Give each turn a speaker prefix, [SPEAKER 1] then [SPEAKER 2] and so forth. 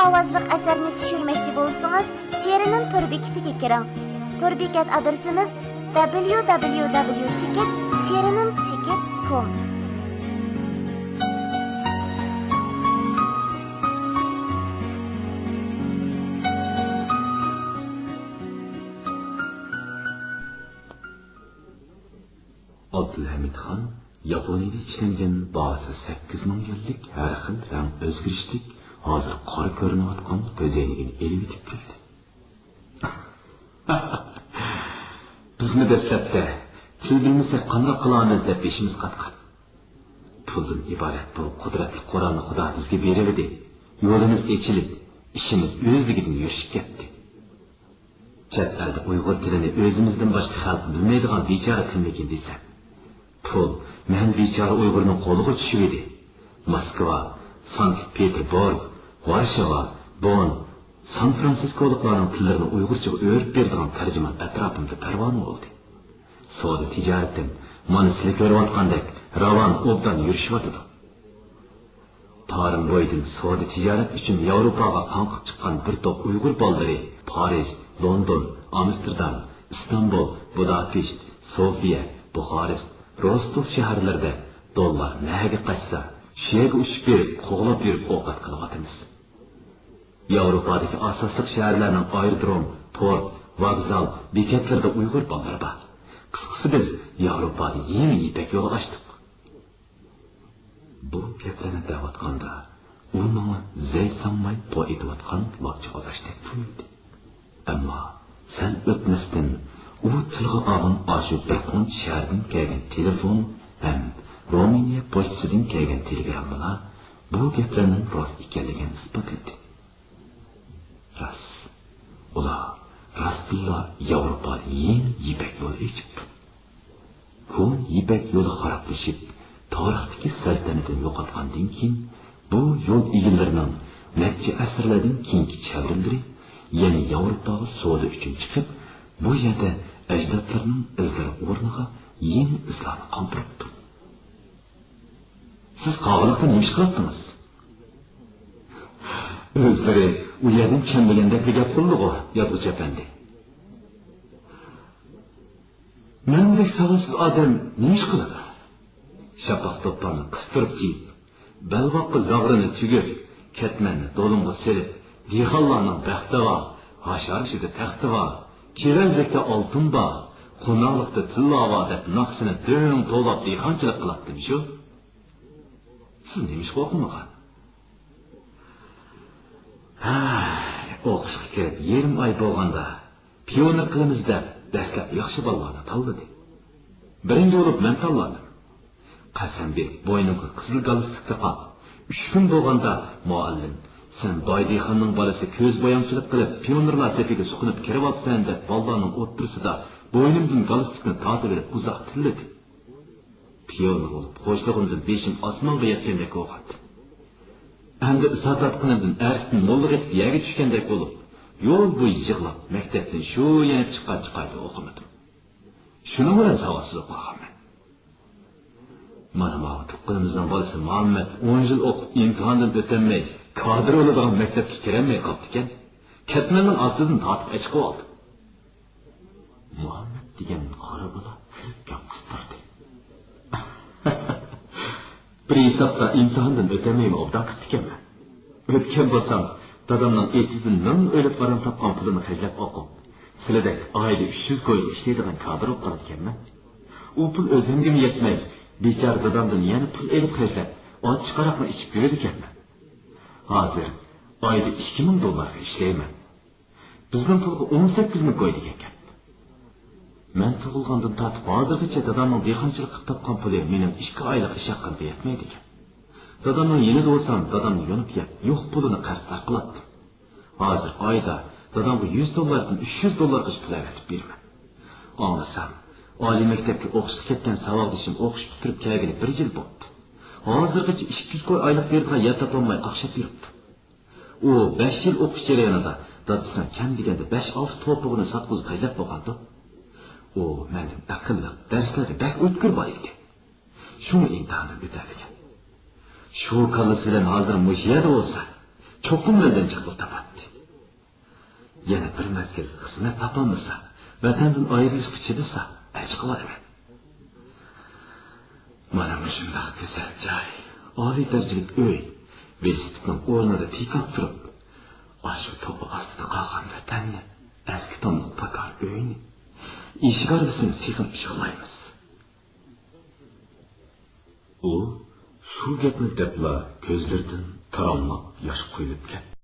[SPEAKER 1] ovozli asarni tushirmoqchi bo'lsangiz, she'rining tur bekitiga kiring. Tur bekat adresimiz www.she'rinim.com.
[SPEAKER 2] Abdülhamid Han Yaponiyada ishlangan bahsi 8000 yillik har xil rang o'zgarishlik hozir qora ko'rinayotgan go'zalligini elib yetib keldi. Bizni dastlabda til bilmasak qanday qilamiz deb ishimiz qatgan. Puldan iborat bu qudratli Qur'onni Xudo bizga berildi. Yo'limiz ochilib, ishimiz o'zligidan yurishib ketdi. Chet elda Uyg'ur tilini o'zimizdan boshqa xalq bilmaydigan bechora tilmikin desa. Pul men bechora Uyg'urning qo'liga tushib edi. Moskva, Sankt-Peterburg, Varshava, Bonn, San-Fransiskoliklarning tillarini Uyg'urchaga o'rib beradigan tarjimon atrofimda parvona bo'ldi. Savdo tijoratim mana sizlar ko'rayotgandek ravon obdan yurishyotdi. Tarix bo'yidan savdo tijorat uchun Yevropaga qanqib chiqqan bir to'p Uyg'ur bolalari Parij, London, Amsterdam, Istanbul, Budapest, Sofiya, Buxarest, Rostov shaharlarida dollar naga qaytsa, shega ushib berib, qo'g'lab berib ovqat qilyapmiz. Yevropadagi asosli shaharlarning aerodrom, port, vokzal, bekatlarida Uyg'ur bolalari bor. Qisqasi biz Yevropada yeni ipak yo'li ochdik. Bu gaplarni da'vatganda u menga zayt sanmay po'yitayotgan vaqtcha olashdek tuyuldi. Ammo sen o'tmasdan u tilga olgan ashu Bakon shahardan kelgan telefon ham Romaniya pochtasidan kelgan telegrammalar bu gaplarning rost ekanligini isbotladi. Rost. Ular rostilla Yevropada yeni ipak yo'li ochibdi. Bu ipak yo'li xarablashib, tarixdagi saltanatini yo'qotgandan keyin bu yo'l egalarining necha asrlardan keyingi chavrimlari yana Yevropaga savdo uchun chiqib, bu yerda ajdodlarning izlari o'rniga yeni izlarni qoldiribdi. Siz qog'liqda nima ish qilyapsiz? O'zlari u yerdan kelmagandek gap qildi-ku, yozuvchi efendi. Mendek savosiz odam nima ish qiladi? Shapaq to'plarni qistirib kiyib, balvoqqa zag'rini tugib, ketmanni do'limga selib, dehqonlarning baxti bor, hasharishida taxti bor, kerazlikda oltin bor, qo'noqlikda tilla bor deb naqsini do'ng to'lab dehqonchilik qilyaptimi shu? Siz nima ish o'qimagan? O'qishga kirib yarim oy bo'lganda piyonir qilamiz deb dastlab yaxshi bolalarni tanladi. Birinchi bo'lib men tanladim. Qasamberk bo'yniga qizil galstuk taqib, 3 kun bo'lganda muallim, sen Boydixonning bolasi ko'z bo'yamchilik qilib, pionirlar sefiga suqinib kiryapsan deb bolalarning o'ttirisida bo'ynimdan galstukni tortib berib uzoq tilladi. Pionir bo'lib, qo'shlig'imdan beshim osmonga yetgandek o'qidi. Endi isotat qilib, arsdan mo'lliq etib yerga tushgandek bo'lib, yo'l bo'yi yig'lab, maktabdan shu yana chiqaydi o'qimadim. Shuni bilan savodsiz o'qiganman. Mana bu tuqqanimizdan bolasi Muhammad 10 yil o'qib, imtihondan o'tolmay, kadr oladigan maktabga kirolmay qoldi ekan. Ketmanning ostidan tortib chiqib oldi. Muhammad degan qora bola gap qistirdi. Bir hisobda imtihondan o'tolmaymi obdan qildi ekanman. O'tgan bo'lsam, dadamning etidan nima o'lib baram topgan pulini xajlab o'qib, sizlardek oyda 300 ko'y ishlaydigan kadr olib qolgan ekanman. U pul o'zimga yetmay, bechora dadamdan yana pul elib xajlab, ochiq qaraqni ichib yuradi ekanman. Hozir oyda 2000 dollarga ishlayman. Bizning pulga 18 ming qo'ydik ekan. Men tug'ilgandan tortib hozirgacha dadamning dehqonchilik qilib topgan puli mening 2 oylik ish haqimga yetmaydi ekan. Dadamning yanida bo'lsam, dadamni yonib yeb, yo'q pulini qarzlar qilibdi. Hozir oyda dadamga 100 dollardan 300 dollarga pul avatib beraman. Anlasam, oliy maktabga o'qishga ketgan savodishim o'qish bitirib kelgani 1 yil bo'ldi. Hozirgacha 200 qo'y oylik berdigan yer topolmay qaqshab yuribdi. U 5 yil o'qish jarayonida dadasi kam deganda 5-6 to'pig'ini sotqizib qaylab bo'lgandi. O mendan aqlli, darslarda bak o'tkir bor edi. Shuni imtihondan o'tar ekan. Shu kallasi bilan hozir mushiyada bo'lsa, cho'qim bildanchiqlik topadi. Yana bir mezgil xizmat topolmasa, vatandan ayrilishga chidasa, hech qilaman. Mana shunday go'zal joy, oliy darajalik uy, velosipedning o'rnida tikab turib, ashu to'g'ri ostida qolgan vatanni, eski tomliq pakar uyni, eshik arbasini sekin ishg'olaymiz. U shu gapni debla ko'zlaridan tarollab yosh quyilib ketdi.